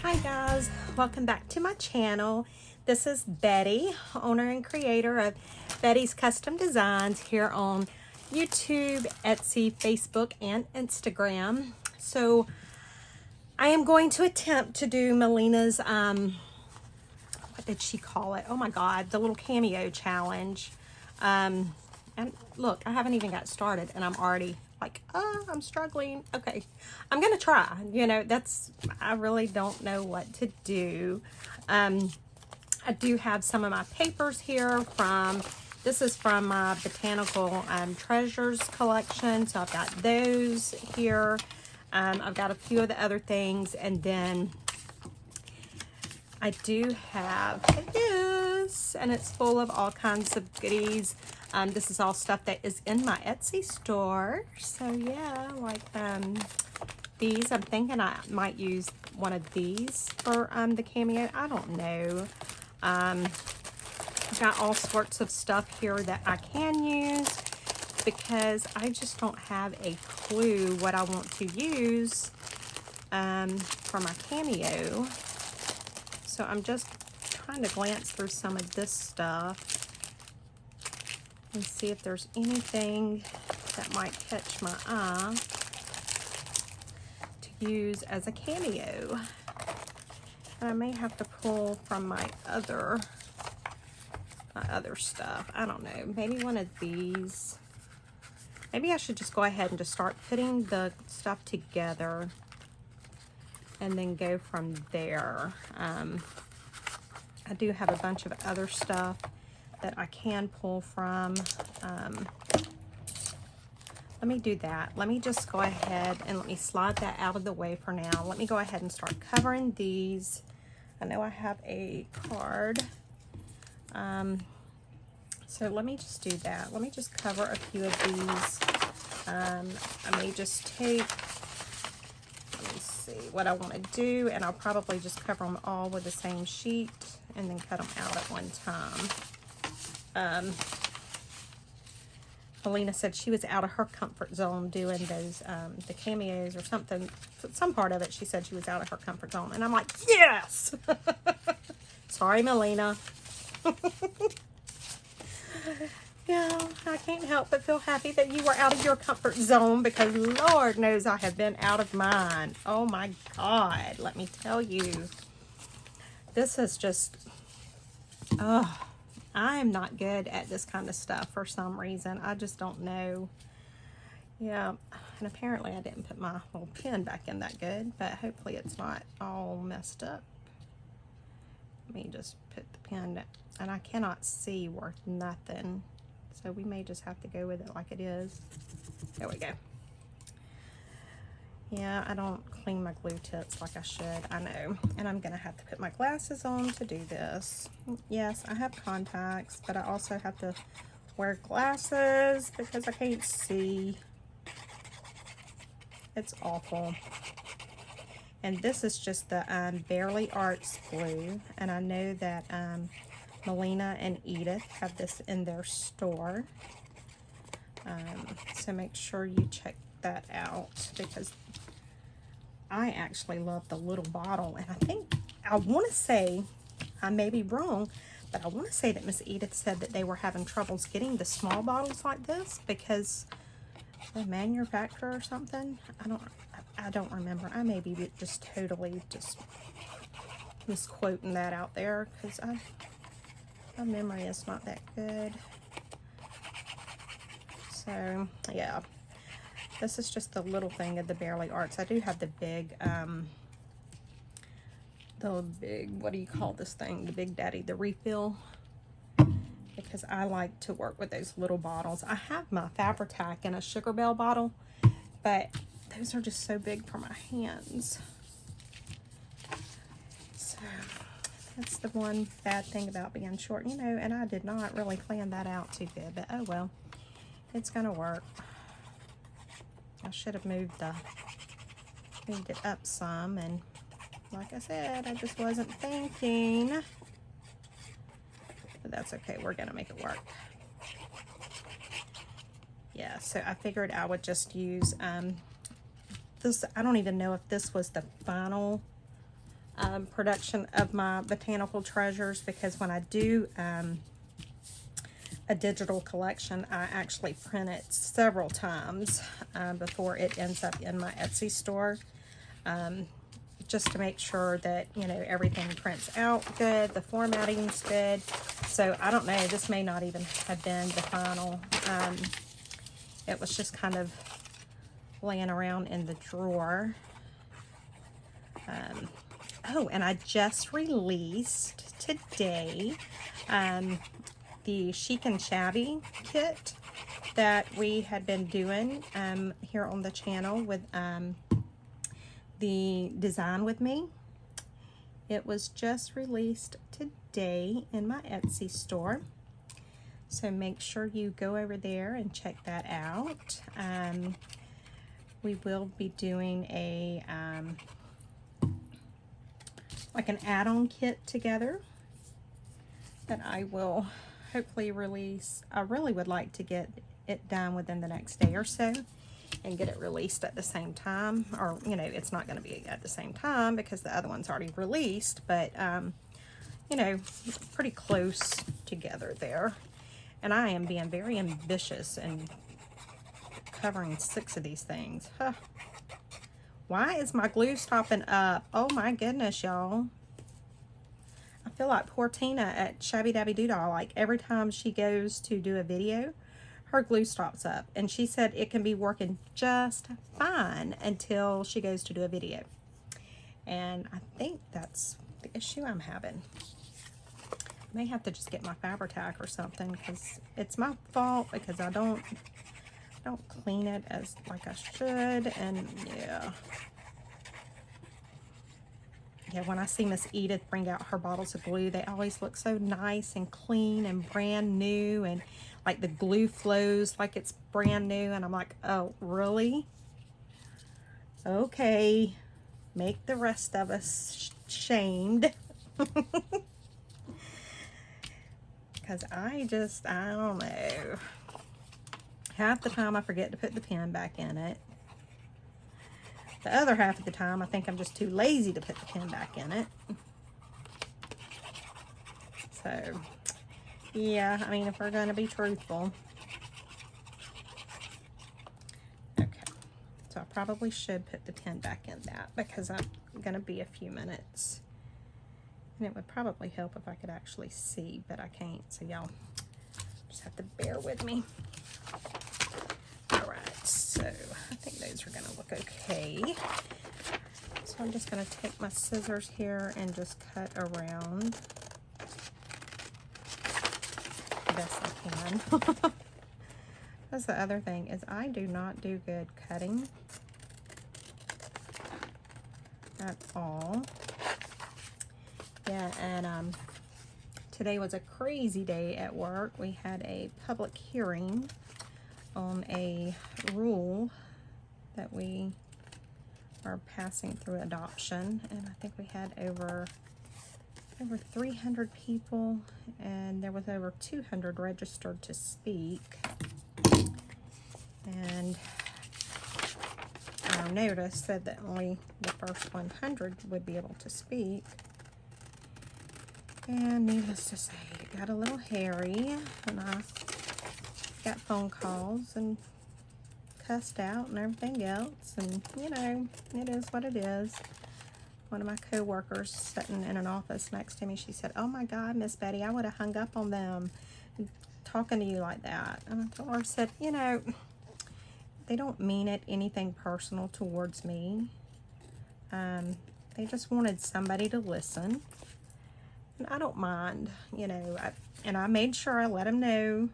Hi guys, welcome back to my channel. This is Betty, owner and creator of Betty's Custom Designs here on YouTube, Etsy, Facebook, and Instagram. So I am going to attempt to do Melina's, what did she call it? Oh my God, the little Cameo challenge. And look, I haven't even got started and I'm already like, oh, I'm struggling. Okay, I'm gonna try. You know, I really don't know what to do. I do have some of my papers here this is from my Botanical Treasures collection. So I've got those here. I've got a few of the other things, and then I do have this, and it's full of all kinds of goodies. This is all stuff that is in my Etsy store. So yeah, like these, I'm thinking I might use one of these for the Cameo. I don't know. I've got all sorts of stuff here that I can use because I just don't have a clue what I want to use for my Cameo. So I'm just trying to glance through some of this stuff and see if there's anything that might catch my eye to use as a Cameo. And I may have to pull from my other stuff. I don't know. Maybe one of these. Maybe I should just go ahead and just start putting the stuff together and then go from there. I do have a bunch of other stuff that I can pull from. Let me do that. Let me just go ahead and let me slide that out of the way for now. Let me go ahead and start covering these. I know I have a card. So let me just do that. Let me just cover a few of these. I may just take, let me see what I want to do, and I'll probably just cover them all with the same sheet and then cut them out at one time. Melina said she was out of her comfort zone doing those, the Cameos or something. Some part of it, she said she was out of her comfort zone. And I'm like, yes! Sorry, Melina. Yeah, I can't help but feel happy that you were out of your comfort zone, because Lord knows I have been out of mine. Oh my God, let me tell you. This is just, oh, I am not good at this kind of stuff for some reason. I just don't know. Yeah, and apparently I didn't put my little pen back in that good, but hopefully it's not all messed up. Let me just put the pen, and I cannot see worth nothing. So we may just have to go with it like it is. There we go. Yeah, I don't clean my glue tips like I should, I know. And I'm gonna have to put my glasses on to do this. Yes, I have contacts, but I also have to wear glasses because I can't see. It's awful. And this is just the Barely Arts glue. And I know that Melina and Edith have this in their store. So make sure you check that out, because I actually love the little bottle. And I think, I want to say, I may be wrong, but I want to say that Miss Edith said that they were having troubles getting the small bottles like this because the manufacturer or something. I don't remember. I may be just totally just misquoting that out there, because my memory is not that good. So yeah, this is just the little thing of the Barely Arts. I do have the big, what do you call this thing? The Big Daddy, the refill, because I like to work with those little bottles. I have my Fabri-Tac in a Sugar Bell bottle, but those are just so big for my hands. So that's the one bad thing about being short, you know, and I did not really plan that out too good, but oh well, it's gonna work. I should have moved it up some, and like I said, I just wasn't thinking. But that's okay, we're gonna make it work. Yeah, so I figured I would just use this. I don't even know if this was the final production of my botanical treasures, because when I do a digital collection, I actually print it several times before it ends up in my Etsy store, just to make sure that, you know, everything prints out good, the formatting's good. So I don't know, this may not even have been the final. It was just kind of laying around in the drawer. Oh, and I just released today the Chic and Shabby kit that we had been doing here on the channel with the Design With Me. It was just released today in my Etsy store. So make sure you go over there and check that out. We will be doing a like an add-on kit together that I will hopefully release. I really would like to get it done within the next day or so and get it released at the same time. Or, you know, it's not going to be at the same time because the other one's already released, but you know, pretty close together there. And I am being very ambitious and covering 6 of these things. Huh. Why is my glue stopping up? Oh my goodness, y'all. I feel like poor Tina at Shabby Dabby Doodle. Like every time she goes to do a video, her glue stops up. And she said it can be working just fine until she goes to do a video. And I think that's the issue I'm having. I may have to just get my Fabri-Tac or something, because it's my fault because I don't clean it as like I should. And yeah, when I see Miss Edith bring out her bottles of glue, they always look so nice and clean and brand new, and like the glue flows like it's brand new, and I'm like, oh really? Okay, make the rest of us shamed. Because I don't know. Half the time I forget to put the pen back in it. The other half of the time I think I'm just too lazy to put the pen back in it. So, yeah, I mean, if we're going to be truthful. Okay, so I probably should put the pen back in that because I'm going to be a few minutes. And it would probably help if I could actually see, but I can't. So y'all just have to bear with me. Alright, so I think those are going to look okay. So I'm just going to take my scissors here and just cut around the best I can. That's the other thing, is I do not do good cutting at all. Yeah, and today was a crazy day at work. We had a public hearing on a rule that we are passing through adoption, and I think we had over 300 people, and there was over 200 registered to speak. And our notice said that only the first 100 would be able to speak. And needless to say, it got a little hairy, and I got phone calls and cussed out and everything else. And, you know, it is what it is. One of my co-workers sitting in an office next to me, she said, "Oh my God, Miss Betty, I would have hung up on them talking to you like that." And I told her, I said, you know, they don't mean it anything personal towards me. They just wanted somebody to listen. And I don't mind, you know, and I made sure I let them know.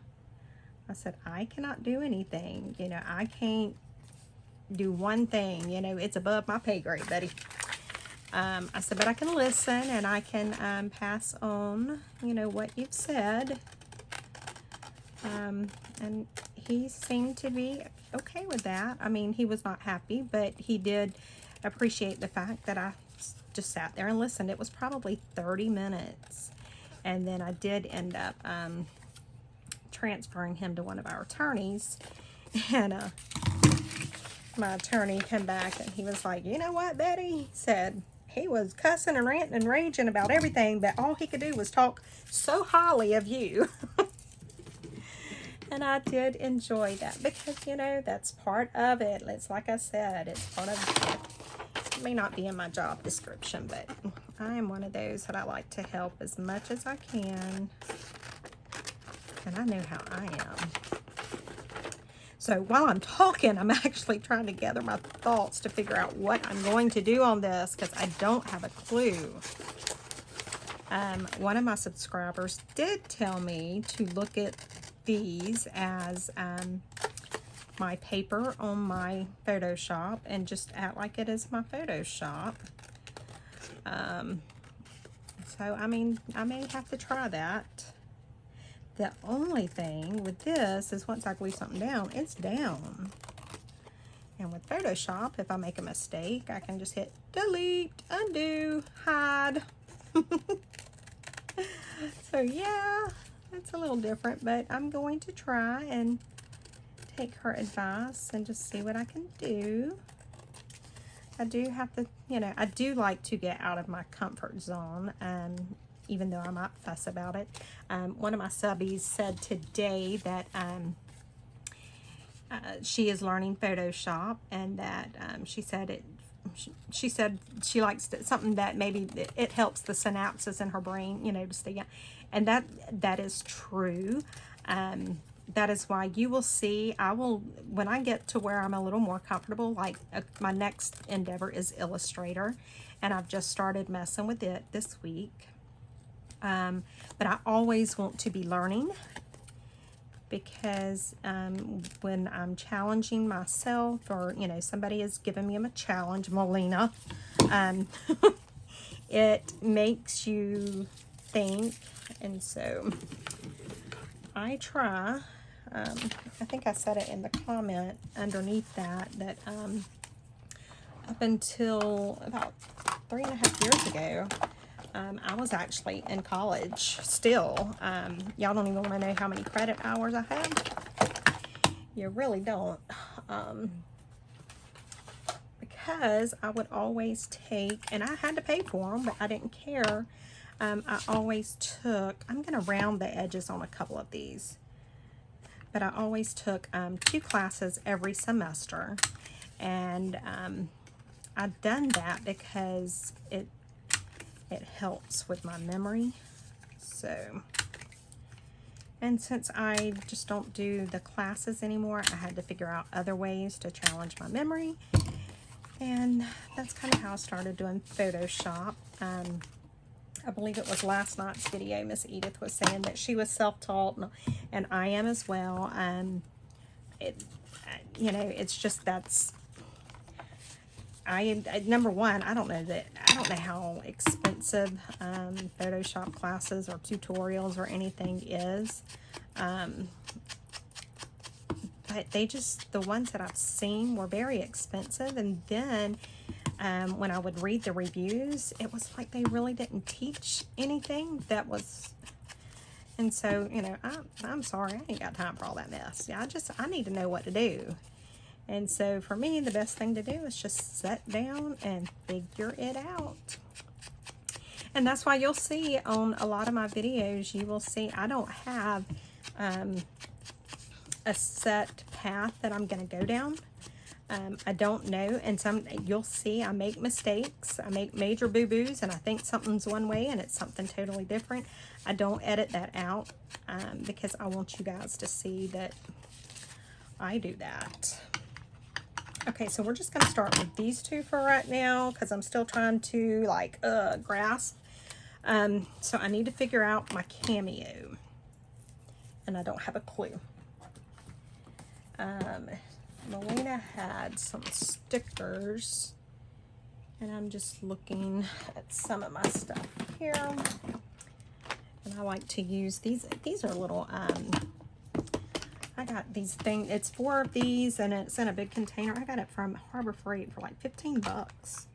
I said, I cannot do anything, you know, I can't do one thing, you know, it's above my pay grade, buddy. I said, but I can listen, and I can pass on, you know, what you've said. And he seemed to be okay with that. I mean, he was not happy, but he did appreciate the fact that I just sat there and listened. It was probably 30 minutes. And then I did end up transferring him to one of our attorneys. And my attorney came back and he was like, "You know what, Betty?" He said, he was cussing and ranting and raging about everything, but all he could do was talk so highly of you. And I did enjoy that because, you know, that's part of it. It's like I said, it's part of it. It may not be in my job description, but I am one of those that I like to help as much as I can. And I know how I am. So while I'm talking, I'm actually trying to gather my thoughts to figure out what I'm going to do on this because I don't have a clue. One of my subscribers did tell me to look at these as my paper on my Photoshop and just act like it is my Photoshop. So, I mean, I may have to try that. The only thing with this is once I glue something down, it's down. And with Photoshop, if I make a mistake, I can just hit delete, undo, hide. So yeah, it's a little different, but I'm going to try and take her advice and just see what I can do. I do have to, you know, I do like to get out of my comfort zone, even though I might fuss about it. One of my subbies said today that she is learning Photoshop, and that she said she likes something that maybe it helps the synapses in her brain, you know, to stay young. And that is true. That is why you will see, when I get to where I'm a little more comfortable, like my next endeavor is Illustrator, and I've just started messing with it this week. But I always want to be learning because when I'm challenging myself, or, you know, somebody is giving me a challenge, Melina, it makes you think. And so I try, I think I said it in the comment underneath that up until about 3.5 years ago, I was actually in college still. Y'all don't even want to know how many credit hours I have. You really don't. Because I would always take, and I had to pay for them, but I didn't care. I always took, I'm going to round the edges on a couple of these, but I always took 2 classes every semester. And I've done that because it helps with my memory. So, and since I just don't do the classes anymore, I had to figure out other ways to challenge my memory. And that's kind of how I started doing Photoshop. I believe it was last night's video, Miss Edith was saying that she was self-taught, and I am as well. You know, it's just number one, I don't know how expensive Photoshop classes or tutorials or anything is. But the ones that I've seen were very expensive. And then when I would read the reviews, it was like they really didn't teach anything that was. And so, you know, I'm sorry, I ain't got time for all that mess. I need to know what to do. And so for me, the best thing to do is just sit down and figure it out. And that's why you'll see on a lot of my videos, you will see I don't have a set path that I'm going to go down. I don't know, and you'll see I make mistakes. I make major boo-boos, and I think something's one way and it's something totally different. I don't edit that out because I want you guys to see that I do that. Okay, so we're just going to start with these 2 for right now because I'm still trying to grasp. So I need to figure out my Cameo, and I don't have a clue. Melina had some stickers, and I'm just looking at some of my stuff here. And I like to use these. These are little, I got these things. It's 4 of these, and it's in a big container. I got it from Harbor Freight for like 15 bucks.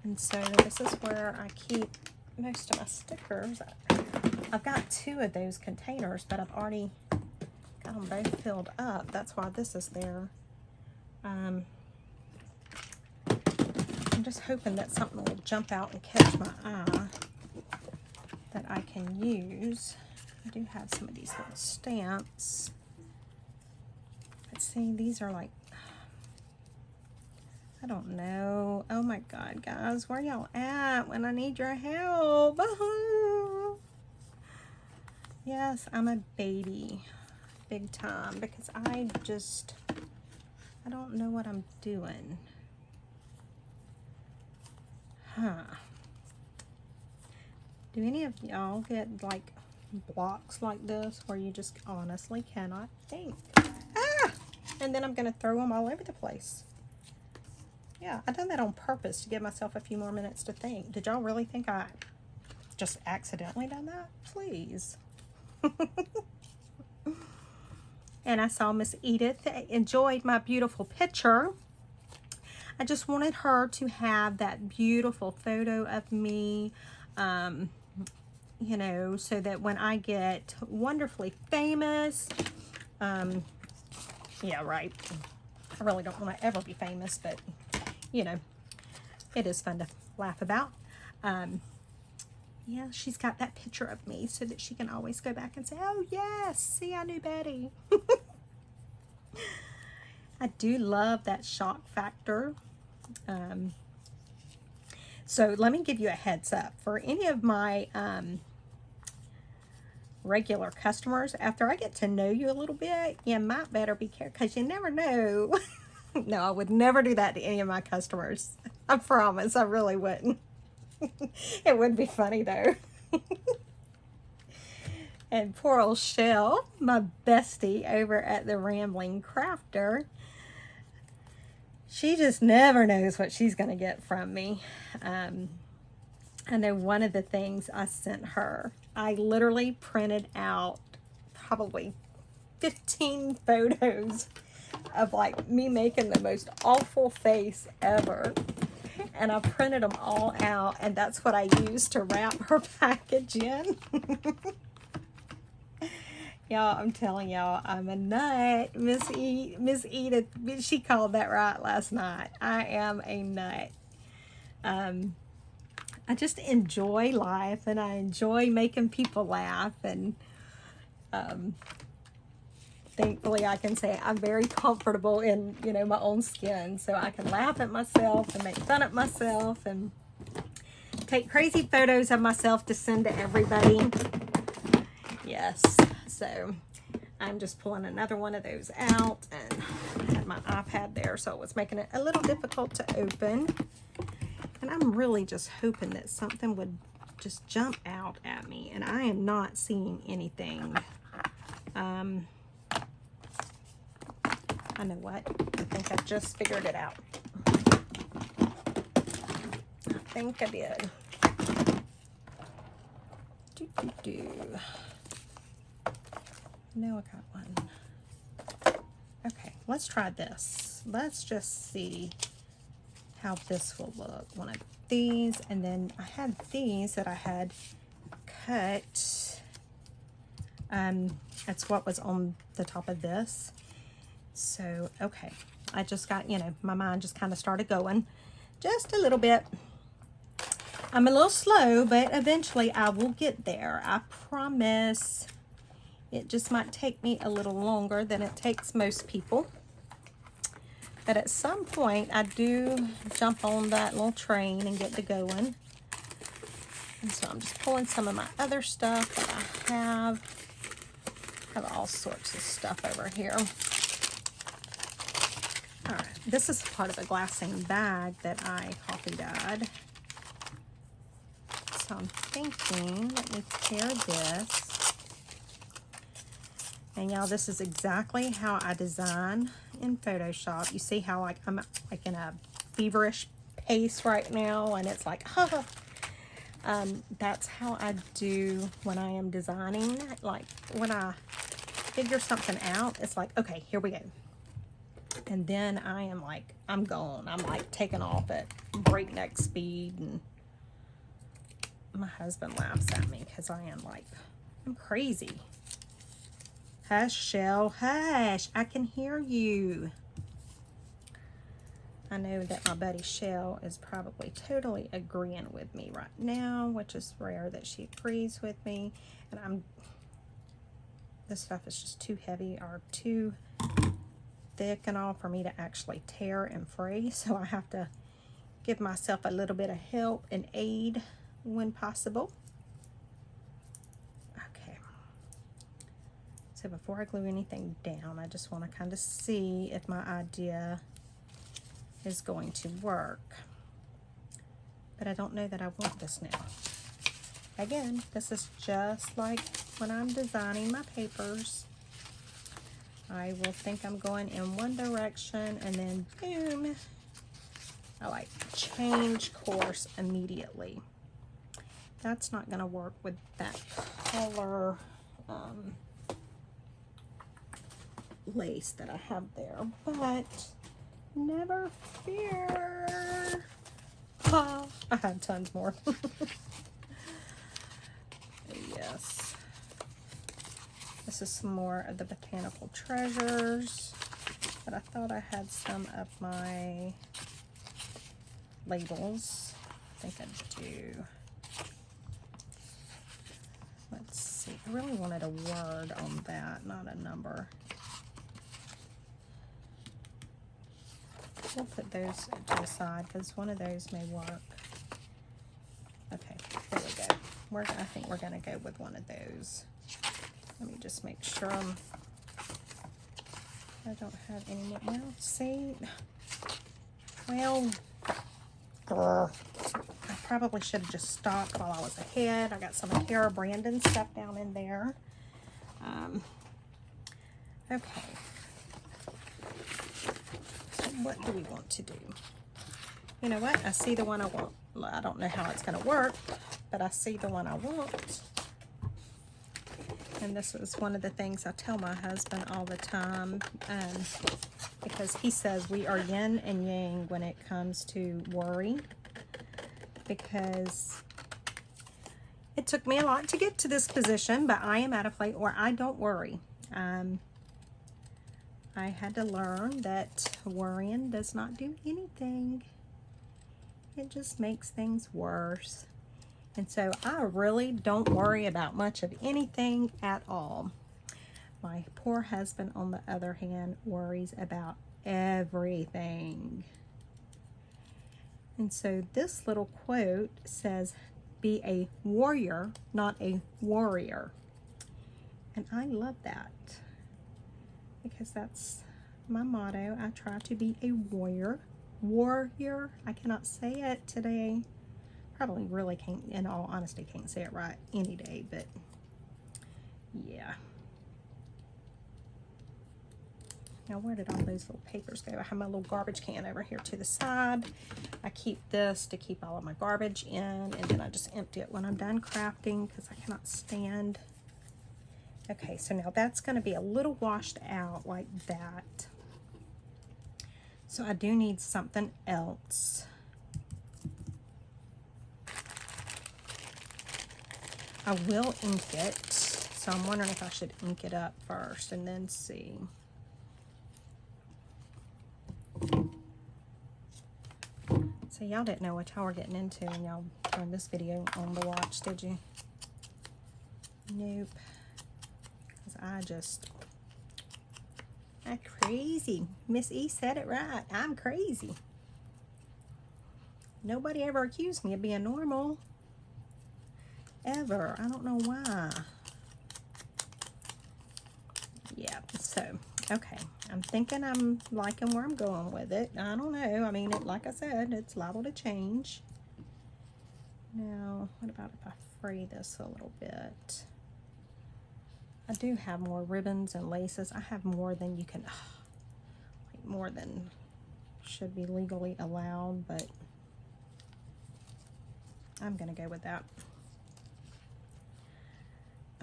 And so this is where I keep most of my stickers. I've got 2 of those containers, but I've already got them both filled up. That's why this is there. And I'm just hoping that something will jump out and catch my eye that I can use. I do have some of these little stamps. Let's see, these are like, I don't know. Oh my God, guys, where y'all at when I need your help? Yes, I'm a baby, big time, because I don't know what I'm doing. Huh. Do any of y'all get like blocks like this where you just honestly cannot think? Ah! And then I'm gonna throw them all over the place. Yeah, I done that on purpose to give myself a few more minutes to think. Did y'all really think I just accidentally done that? Please. And I saw Miss Edith enjoyed my beautiful picture. I just wanted her to have that beautiful photo of me, you know, so that when I get wonderfully famous, yeah, right. I really don't want to ever be famous, but, you know, it is fun to laugh about. Yeah, she's got that picture of me so that she can always go back and say, oh, yes, see, I knew Betty. I do love that shock factor. So let me give you a heads up. For any of my regular customers, after I get to know you a little bit, you might better be careful because you never know. No, I would never do that to any of my customers. I promise, I really wouldn't. It would be funny though. And poor old Chelle, my bestie over at the Rambling Crafter, she just never knows what she's going to get from me. I know one of the things I sent her, I literally printed out probably 15 photos of like me making the most awful face ever. And I printed them all out, and that's what I used to wrap her package in. Y'all, I'm telling y'all, I'm a nut. Miss Edith, she called that right last night. I am a nut. I just enjoy life, and I enjoy making people laugh, and thankfully I can say I'm very comfortable in, you know, my own skin, so I can laugh at myself and make fun of myself and take crazy photos of myself to send to everybody. Yes, so I'm just pulling another one of those out, and I had my iPad there, so it was making it a little difficult to open. And I'm really just hoping that something would just jump out at me, and I am not seeing anything. I know what, I think I just figured it out. I think I did. No, I got one. Okay, let's try this. Let's just see how this will look. One of these, and then I had these that I had cut. That's what was on the top of this. So, okay, I just got, you know, my mind just kind of started going just a little bit. I'm a little slow, but eventually I will get there. I promise. It just might take me a little longer than it takes most people. But at some point, I do jump on that little train and get to going. And so I'm just pulling some of my other stuff that I have. I have all sorts of stuff over here. All right, this is part of a glassine bag that I coffee dyed. So I'm thinking, let me tear this. And y'all, this is exactly how I design in Photoshop. You see how like I'm like in a feverish pace right now, and it's like, huh. That's how I do when I am designing. Like when I figure something out, it's like, okay, here we go. And then I am like, I'm gone. I'm like taking off at breakneck speed, and my husband laughs at me because I am like, I'm crazy. Hush, Chelle, hush. I can hear you. I know that my buddy Chelle is probably totally agreeing with me right now, which is rare that she agrees with me. And this stuff is just too heavy or too thick and all for me to actually tear and fray. So I have to give myself a little bit of help and aid when possible. Okay. So before I glue anything down, I just want to kind of see if my idea is going to work. But I don't know that I want this now. Again, this is just like when I'm designing my papers. I will think I'm going in one direction and then boom, I like change course immediately. That's not going to work with that color lace that I have there, but never fear. Oh, I have tons more. Yes. This is some more of the botanical treasures, but I thought I had some of my labels. I think I do. Let's see. I really wanted a word on that, not a number. We'll put those to the side because one of those may work. Okay, there we go. I think we're going to go with one of those. Let me just make sure I don't have any more. Well, see, well, I probably should have just stopped while I was ahead. I got some of Kara Brandon stuff down in there. Okay. So what do we want to do? You know what? I see the one I want. I don't know how it's going to work, but I see the one I want. And this is one of the things I tell my husband all the time, because he says we are yin and yang when it comes to worry, because it took me a lot to get to this position, but I am at a place where I don't worry. I had to learn that worrying does not do anything. It just makes things worse. And so I really don't worry about much of anything at all. My poor husband, on the other hand, worries about everything. And so this little quote says, be a warrior, not a warrior. And I love that, because that's my motto. I try to be a warrior. Warrior. I cannot say it today. Probably really can't, in all honesty, can't say it right any day, but yeah. Now, where did all those little papers go? I have my little garbage can over here to the side. I keep this to keep all of my garbage in, and then I just empty it when I'm done crafting because I cannot stand. Okay, so now that's going to be a little washed out like that. So I do need something else. I will ink it, so I'm wondering if I should ink it up first and then see. So y'all didn't know what y'all were getting into when y'all turned this video on to watch, did you? Nope. Because I'm crazy. Miss E said it right. I'm crazy. Nobody ever accused me of being normal. Ever. I don't know why. Yeah, so, okay. I'm thinking I'm liking where I'm going with it. I don't know. I mean, like I said, it's liable to change. Now, what about if I fray this a little bit? I do have more ribbons and laces. I have more than you can, like more than should be legally allowed, but I'm going to go with that.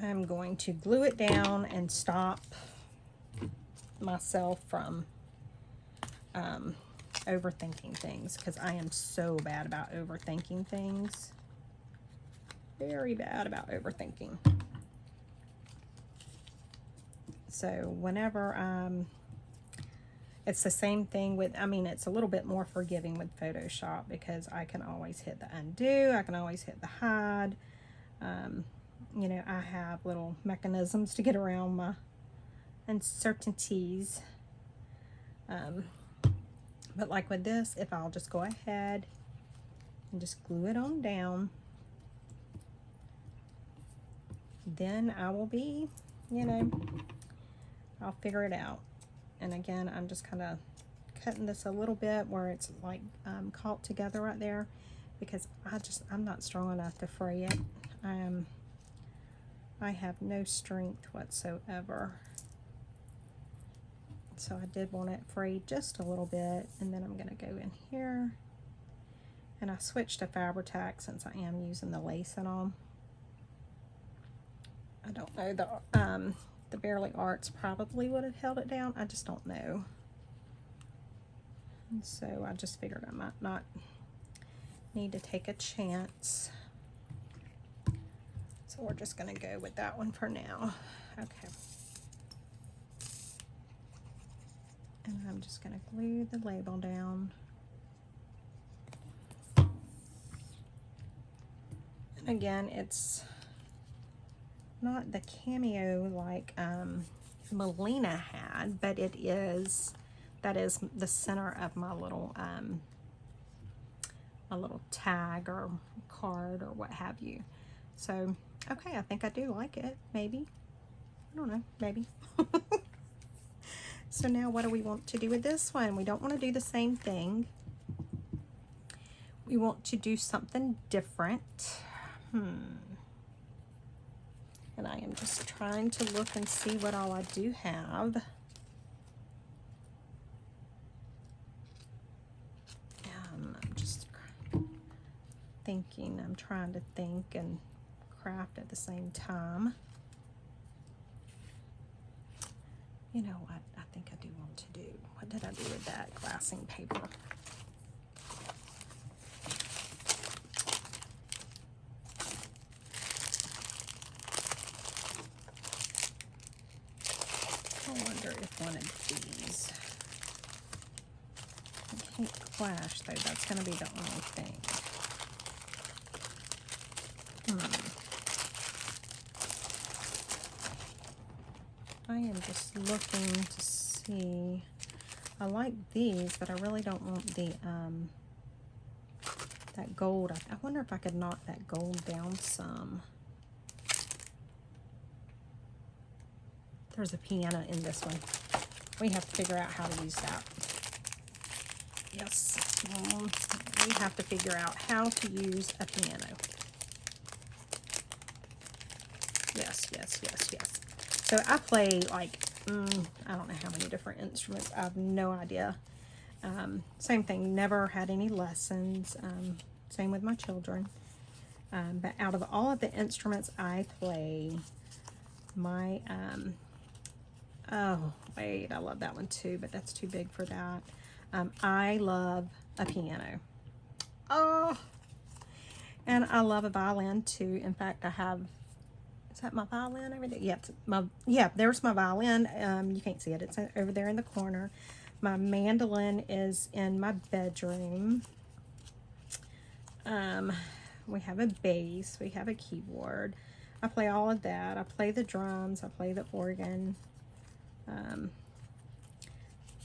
I'm going to glue it down and stop myself from overthinking things, because I am so bad about overthinking things. Very bad about overthinking. So whenever It's the same thing with, I mean, it's a little bit more forgiving with Photoshop because I can always hit the undo, I can always hit the hide. You know, I have little mechanisms to get around my uncertainties. But like with this, if I'll just go ahead and just glue it on down, then I will be, you know, I'll figure it out. And again, I'm just kind of cutting this a little bit where it's like caught together right there, because I'm not strong enough to fray it. I have no strength whatsoever. So I did want it frayed just a little bit, and then I'm going to go in here, and I switched to Fabri-Tac since I am using the lace and all. I don't know, the Bearly Arts probably would have held it down. I just don't know. And so I just figured I might not need to take a chance. So we're just going to go with that one for now. Okay. And I'm just going to glue the label down. And again, it's not the Cameo like Melina had, but that is the center of my little tag or card or what have you. So okay, I think I do like it. Maybe, I don't know, maybe. So now what do we want to do with this one? We don't want to do the same thing. We want to do something different. And I am just trying to look and see what all I do have. I'm just thinking, I'm trying to think and craft at the same time. You know what I think I do want to do? What did I do with that glassing paper? I wonder if one of these, I can't clash though, that's going to be the only thing. I am just looking to see, I like these, but I really don't want the, that gold. I wonder if I could knock that gold down some. There's a piano in this one. We have to figure out how to use that. Yes, we have to figure out how to use a piano. Yes, yes, yes, yes. So I play like, I don't know how many different instruments. I have no idea. Same thing, never had any lessons. Same with my children. But out of all of the instruments I play, my, oh, wait, I love that one too, but that's too big for that. I love a piano. Oh, and I love a violin too. In fact, I have, is that my violin over there? Yeah, there's my violin. You can't see it. It's over there in the corner. My mandolin is in my bedroom. We have a bass. We have a keyboard. I play all of that. I play the drums. I play the organ.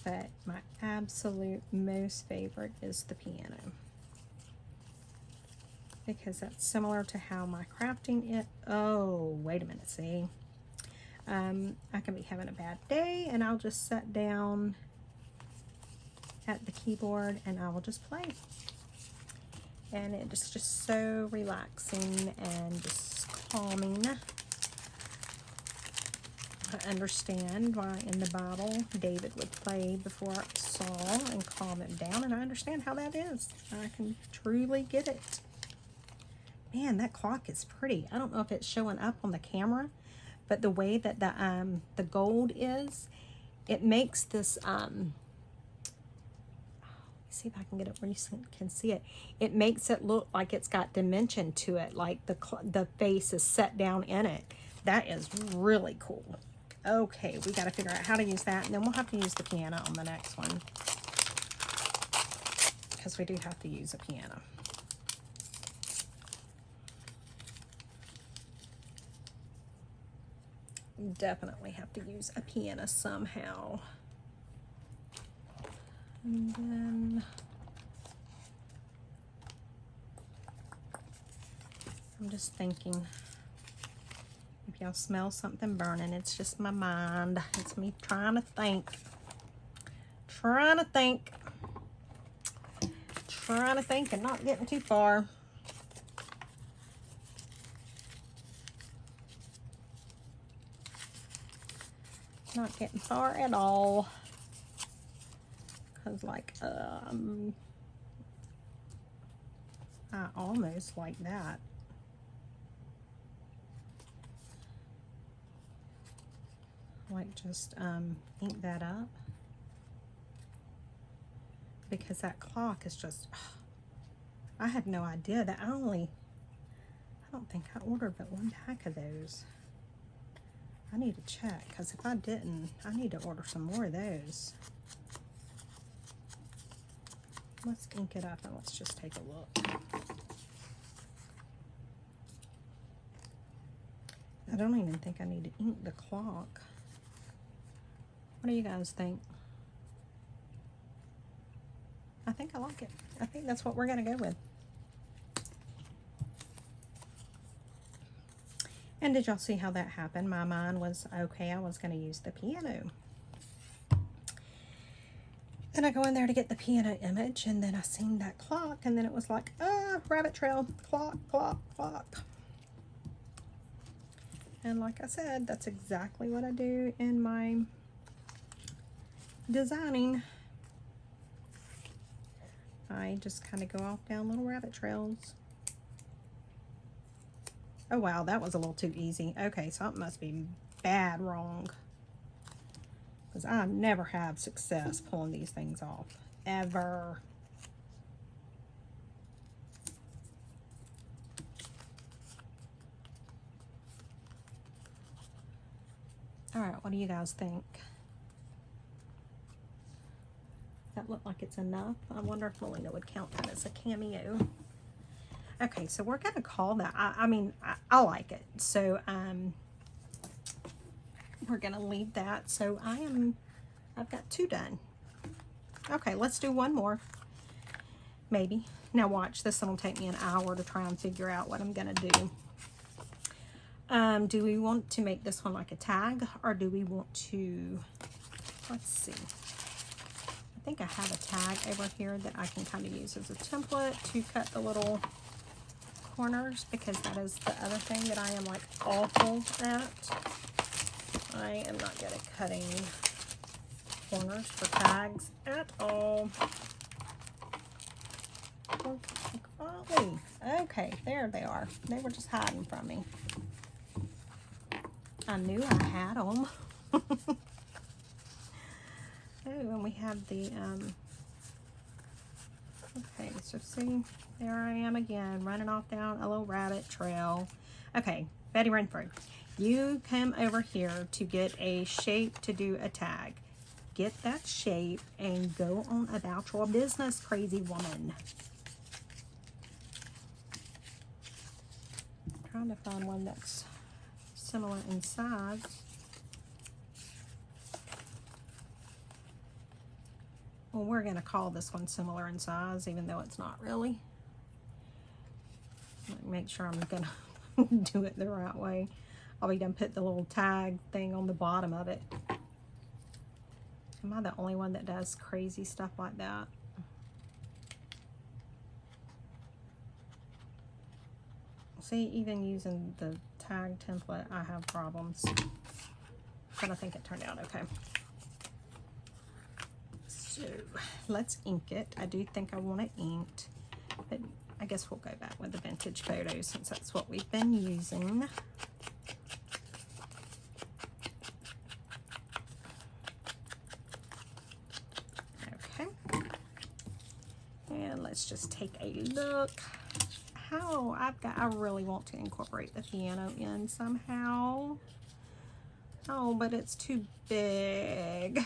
But my absolute most favorite is the piano, because that's similar to how my crafting it. Oh, wait a minute, see, I can be having a bad day and I'll just sit down at the keyboard and I will just play, and it's just so relaxing and just calming. I understand why in the Bible David would play before Saul and calm him down, and I understand how that is. I can truly get it. Man, that clock is pretty. I don't know if it's showing up on the camera, but the way that the gold is, it makes this, see if I can get it where you can see it. It makes it look like it's got dimension to it, like the face is set down in it. That is really cool. Okay, we got to figure out how to use that, and then we'll have to use the piano on the next one, because we do have to use a piano. Definitely have to use a piano somehow. And then I'm just thinking, if y'all smell something burning, it's just my mind. It's me trying to think. Trying to think and not getting too far. Not getting far at all. Cause like I almost like that. Like just ink that up, because that clock is just, I had no idea that I don't think I ordered but one pack of those. I need to check, because if I didn't, I need to order some more of those. Let's ink it up and let's just take a look. I don't even think I need to ink the clock. What do you guys think? I think I like it. I think that's what we're going to go with. And did y'all see how that happened? My mind was, okay, I was going to use the piano. Then I go in there to get the piano image, and then I seen that clock, and then it was like, rabbit trail, clock, clock, clock. And like I said, that's exactly what I do in my designing. I just kind of go off down little rabbit trails. Oh wow, that was a little too easy. Okay, something must be bad wrong, because I never have success pulling these things off, ever. All right, what do you guys think? That looked like it's enough. I wonder if Melina would count that as a cameo. Okay, so we're gonna call that, I mean, I like it. So we're gonna leave that. So I've got 2 done. Okay, let's do one more, maybe. Now watch, this one will take me an hour to try and figure out what I'm gonna do. Do we want to make this one like a tag, or do we want to, let's see. I think I have a tag over here that I can kind of use as a template to cut the little corners, because that is the other thing that I am like awful at. I am not good at cutting corners for tags at all. Okay, there they are. They were just hiding from me. I knew I had them. Oh, and we have the, okay, so see, there I am again, running off down a little rabbit trail. Okay, Betty Renfrew, you come over here to get a shape to do a tag. Get that shape and go on about your business, crazy woman. I'm trying to find one that's similar in size. Well, we're going to call this one similar in size, even though it's not really. Let me make sure I'm going to do it the right way. I'll be done put the little tag thing on the bottom of it. Am I the only one that does crazy stuff like that? See, even using the tag template, I have problems. But I think it turned out okay. So let's ink it. I do think I want it inked, but I guess we'll go back with the vintage photos since that's what we've been using. Okay. And let's just take a look. I really want to incorporate the piano in somehow. Oh, but it's too big.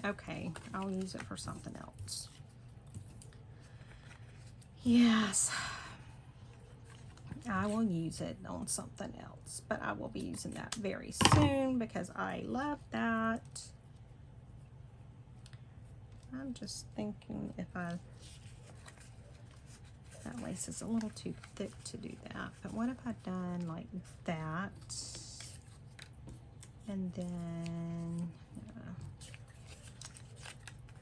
Okay, I'll use it for something else. Yes, I will use it on something else, but I will be using that very soon because I love that. I'm just thinking if that lace is a little too thick to do that, but what if I done like that, and then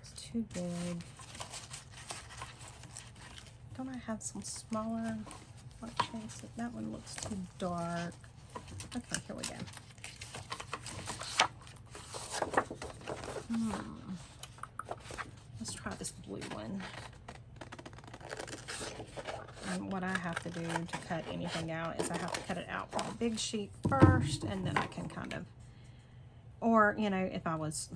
it's too big. Don't I have some smaller? What shades? That one looks too dark. Okay, here we go. Let's try this blue one. And what I have to do to cut anything out is I have to cut it out from a big sheet first, and then I can kind of, or you know, if I was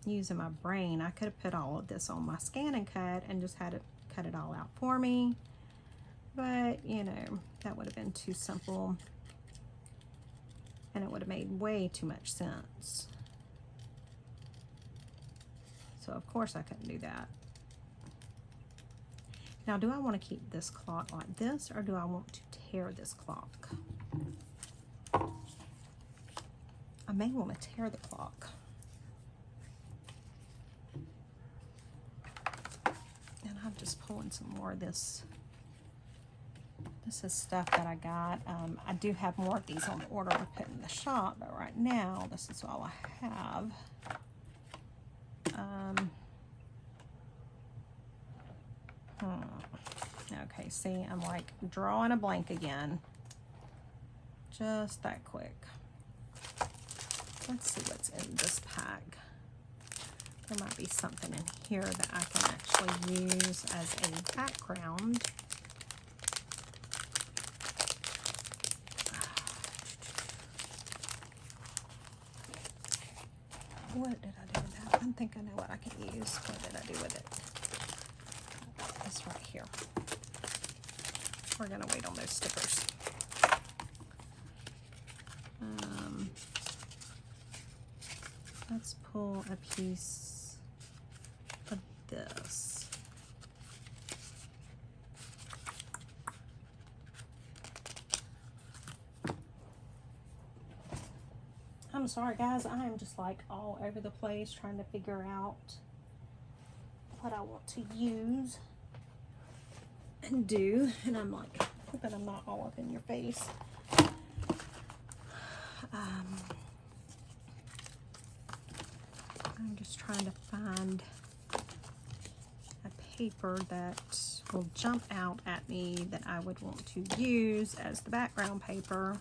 using my brain, I could have put all of this on my scan and cut and just had it cut it all out for me, but you know, that would have been too simple and it would have made way too much sense. So of course I couldn't do that. Now, do I want to keep this clock like this, or do I want to tear this clock? I may want to tear the clock. And I'm just pulling some more of this. This is stuff that I got. I do have more of these on order to put in the shop, but right now, this is all I have. Okay, see, I'm like drawing a blank again. Just that quick. Let's see what's in this pack. There might be something in here that I can actually use as a background. What did I do with that? I think I know what I can use. What did I do with it? This right here. We're gonna wait on those stickers. Let's pull a piece of this. I'm sorry guys, I am just like all over the place trying to figure out what I want to use and do, and I'm like hoping I'm not all up in your face. I'm just trying to find a paper that will jump out at me that I would want to use as the background paper.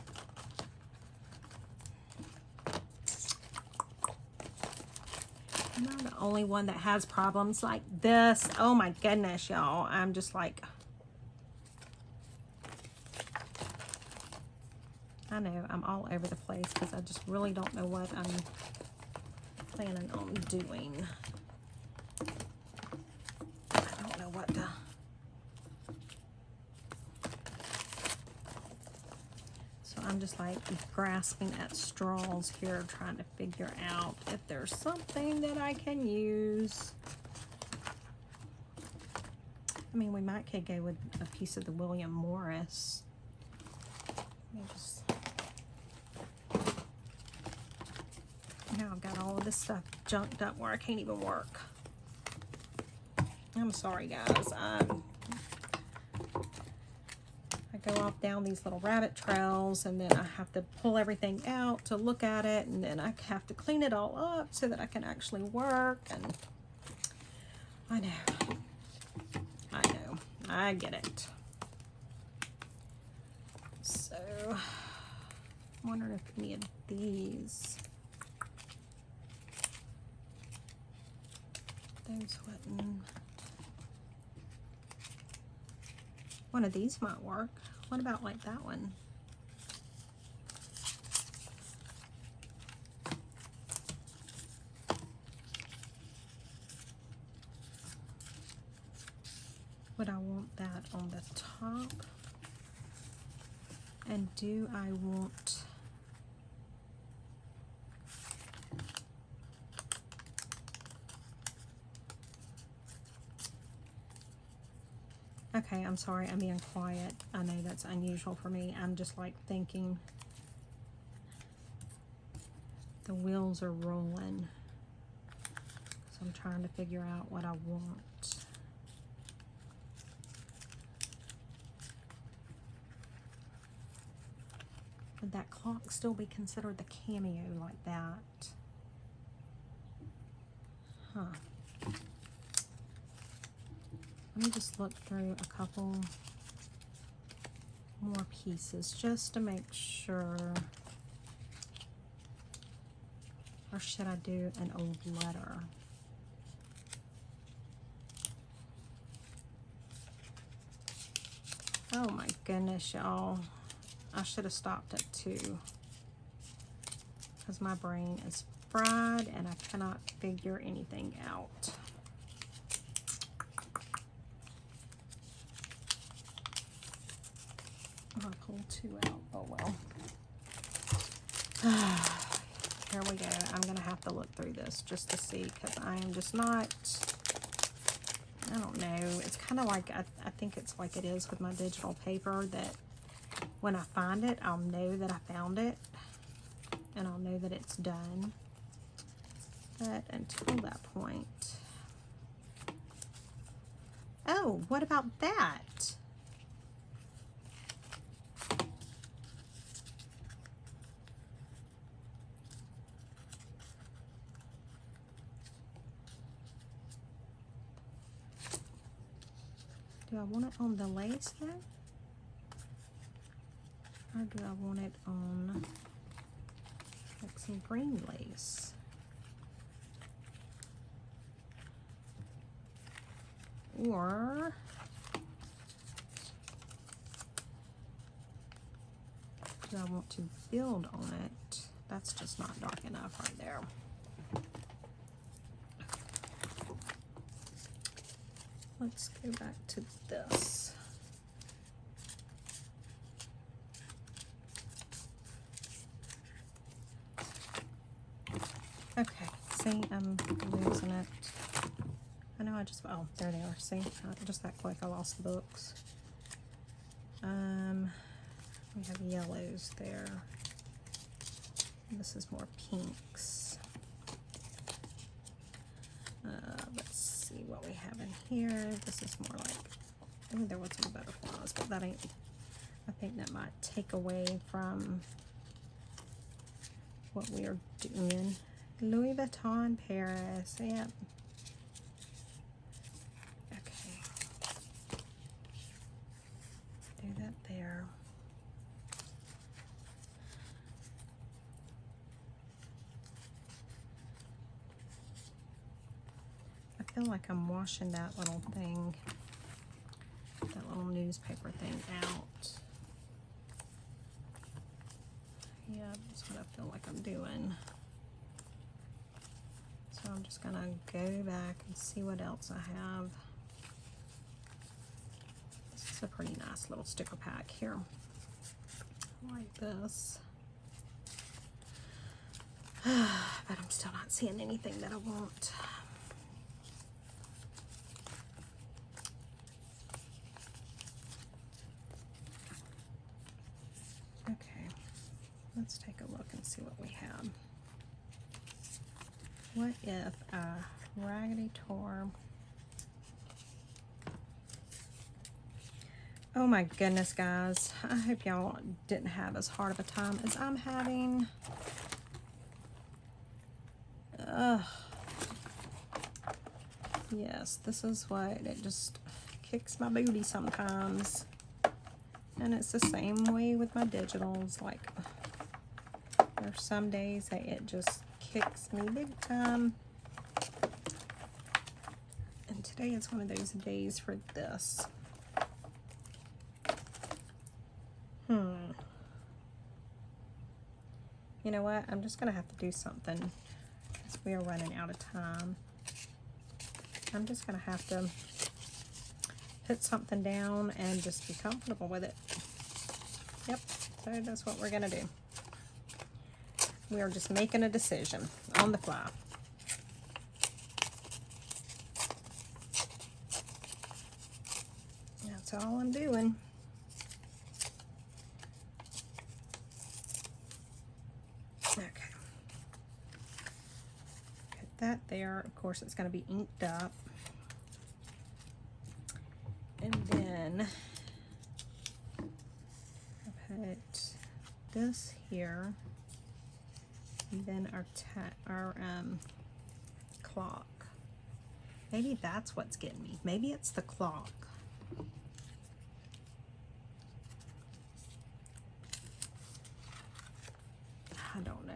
I'm not the only one that has problems like this. Oh my goodness, y'all. I'm just like, I know I'm all over the place because I just really don't know what I'm planning on doing. I don't know what to. So I'm just like grasping at straws here, trying to figure out if there's something that I can use. I mean, we might could go with a piece of the William Morris. Let me just. Now I've got all of this stuff junked up where I can't even work. I'm sorry guys. I go off down these little rabbit trails, and then I have to pull everything out to look at it, and then I have to clean it all up so that I can actually work. And I know, I get it. So I'm wondering if any of these, those wouldn't. One of these might work. What about like that one? Would I want that on the top And do I want... Okay, I'm sorry, I'm being quiet. I know that's unusual for me. I'm just like thinking. The wheels are rolling. So I'm trying to figure out what I want. Would that clock still be considered the Cameo like that? Huh. Let me just look through a couple more pieces just to make sure. Or should I do an old letter? Oh my goodness, y'all. I should have stopped at 2. Because my brain is fried and I cannot figure anything out. I pulled 2 out. Oh well. Here we go. I'm going to have to look through this just to see, because I am just not, I don't know. It's kind of like, I think it's like it is with my digital paper, that when I find it, I'll know that I found it, and I'll know that it's done. But until that point, oh, what about that? Do I want it on the lace though? Or do I want it on like some green lace? Or do I want to build on it? That's just not dark enough right there. Let's go back to this. Okay, see, I'm losing it. I know I just, oh, there they are. See, just that quick, I lost the books. We have yellows there. This is more pinks. Let's see what we have in here. This is more like, oh, there was some butterflies, but that ain't, I think that might take away from what we are doing. Louis Vuitton, Paris, yep. Okay. Do that there. I feel like I'm washing that little thing, that little newspaper thing out. Yeah, that's what I feel like I'm doing. So I'm just gonna go back and see what else I have. This is a pretty nice little sticker pack here. Like this. But I'm still not seeing anything that I want. Okay, let's take a look and see what we have. What if a Raggedy Tor? Oh my goodness, guys. I hope y'all didn't have as hard of a time as I'm having. Yes, this is what it just kicks my booty sometimes. And it's the same way with my digitals. Like, there's some days that it just kicks me big time. And today is one of those days for this. You know what? I'm just going to have to do something because we are running out of time. I'm just going to have to put something down and just be comfortable with it. Yep, So that's what we're gonna do. We are just making a decision on the fly. That's all I'm doing. Okay. Put that there. Of course, it's going to be inked up. And then I put this here. And then our clock. Maybe that's what's getting me. Maybe it's the clock. I don't know.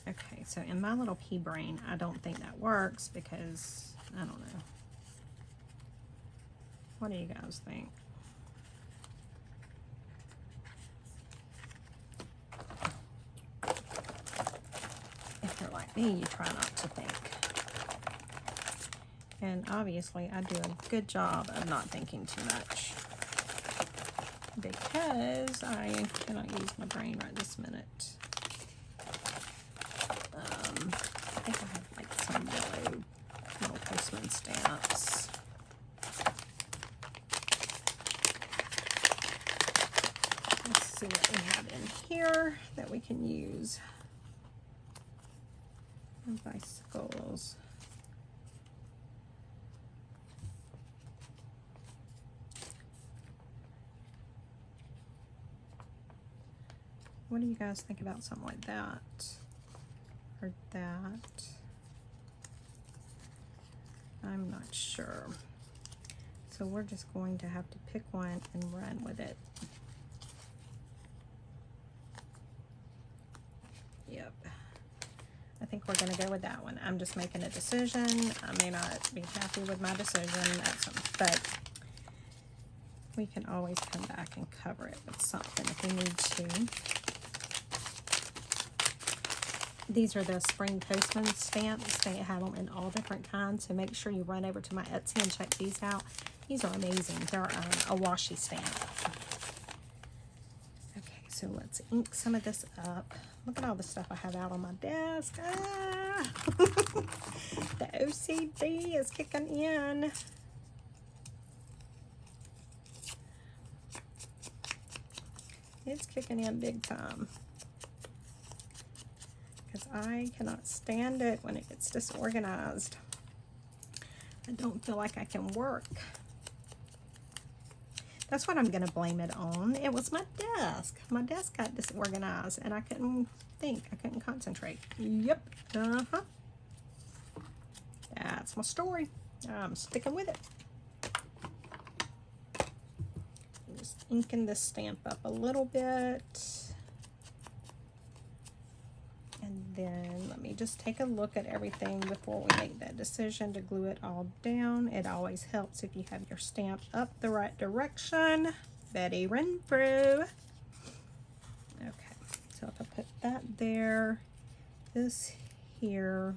Okay, so in my little pea brain, I don't think that works because I don't know. What do you guys think? If you're like me, you try not to think. And obviously, I do a good job of not thinking too much because I cannot use my brain right this minute. I think I have like some yellow little postman stamps. Let's see what we have in here that we can use. And bicycles. What do you guys think about something like that? Or that? I'm not sure. So we're just going to have to pick one and run with it. Yep. I think we're going to go with that one. I'm just making a decision. I may not be happy with my decision, but we can always come back and cover it with something if we need to. These are the spring postman stamps. They have them in all different kinds, so make sure you run over to my Etsy and check these out. These are amazing. They're a washi stamp. Okay, so let's ink some of this up. Look at all the stuff I have out on my desk. Ah! The OCD is kicking in. It's kicking in big time. I cannot stand it when it gets disorganized. I don't feel like I can work. That's what I'm going to blame it on. It was my desk. My desk got disorganized and I couldn't think. I couldn't concentrate. Yep. Uh-huh. That's my story. I'm sticking with it. I'm just inking this stamp up a little bit. And then let me just take a look at everything before we make that decision to glue it all down. It always helps if you have your stamp up the right direction. Betty Renfrew. Okay, so if I put that there, this here,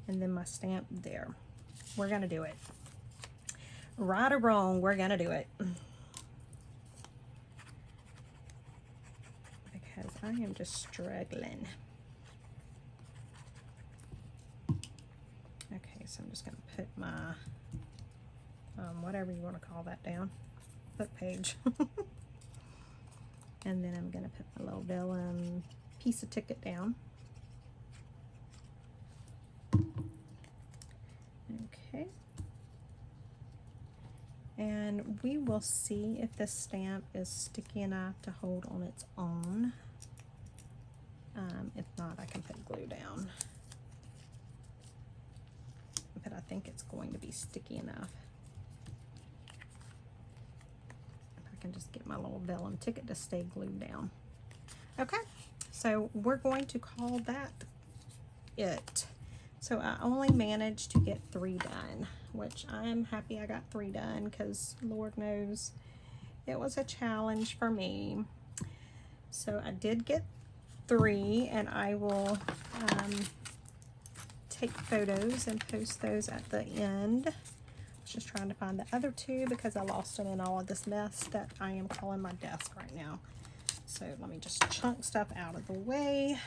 and then my stamp there. We're gonna do it. Right or wrong, we're gonna do it. Because I am just struggling. Okay, so I'm just going to put my, whatever you want to call that down, book page. And then I'm going to put my little vellum piece of ticket down. Okay. And we will see if this stamp is sticky enough to hold on its own. If not, I can put glue down. But I think it's going to be sticky enough. If I can just get my little vellum ticket to stay glued down. Okay, so we're going to call that it. So I only managed to get 3 done, which I'm happy I got 3 done because Lord knows it was a challenge for me. So I did get 3, and I will take photos and post those at the end. I was just trying to find the other two because I lost them in all of this mess that I am calling my desk right now. So let me just chunk stuff out of the way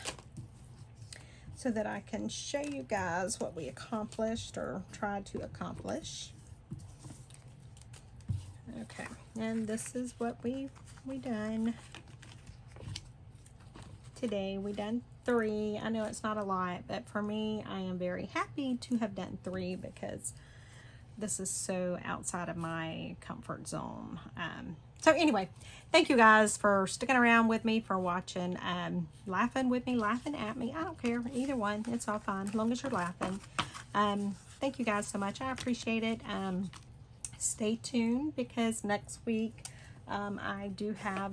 so that I can show you guys what we accomplished or tried to accomplish. Okay, and this is what we done today. We done 3. I know it's not a lot, but for me, I am very happy to have done 3 because this is so outside of my comfort zone. So anyway, thank you guys for sticking around with me, for watching, laughing with me, laughing at me. I don't care, either one. It's all fine, as long as you're laughing. Thank you guys so much. I appreciate it. Stay tuned because next week I do have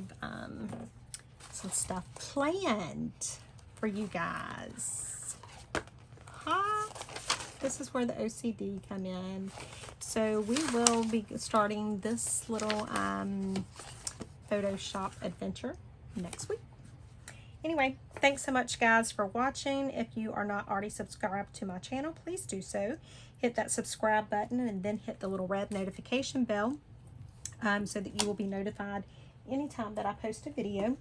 some stuff planned for you guys. This is where the OCD come in. So we will be starting this little Photoshop adventure next week. Anyway, thanks so much guys for watching. If you are not already subscribed to my channel, please do so. Hit that subscribe button and then hit the little red notification bell so that you will be notified anytime that I post a video.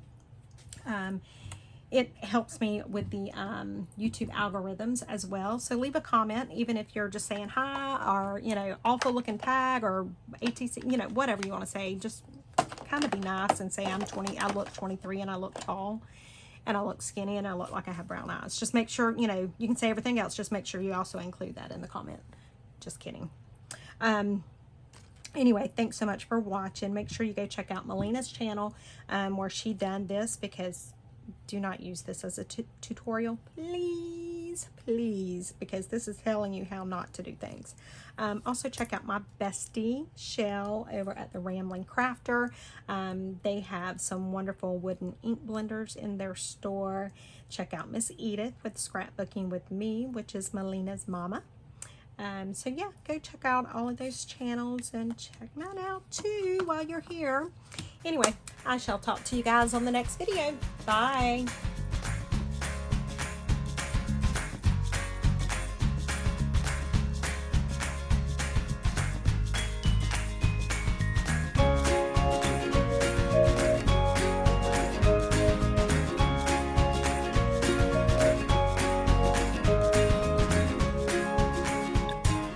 It helps me with the YouTube algorithms as well. So leave a comment, even if you're just saying hi, or, you know, awful looking tag, or ATC, you know, whatever you want to say. Just kind of be nice and say I look 23 and I look tall and I look skinny and I look like I have brown eyes. Just make sure, you know, you can say everything else. Just make sure you also include that in the comment. Just kidding. Anyway, thanks so much for watching. Make sure you go check out Melina's channel where she done this, because do not use this as a tutorial, please, because this is telling you how not to do things. Also check out my bestie Chelle over at the Ramblin Crafter. They have some wonderful wooden ink blenders in their store. Check out Miss Edith with Scrapbooking with Me, which is Melina's mama. So yeah, go check out all of those channels and check mine out too while you're here. Anyway, I shall talk to you guys on the next video. Bye.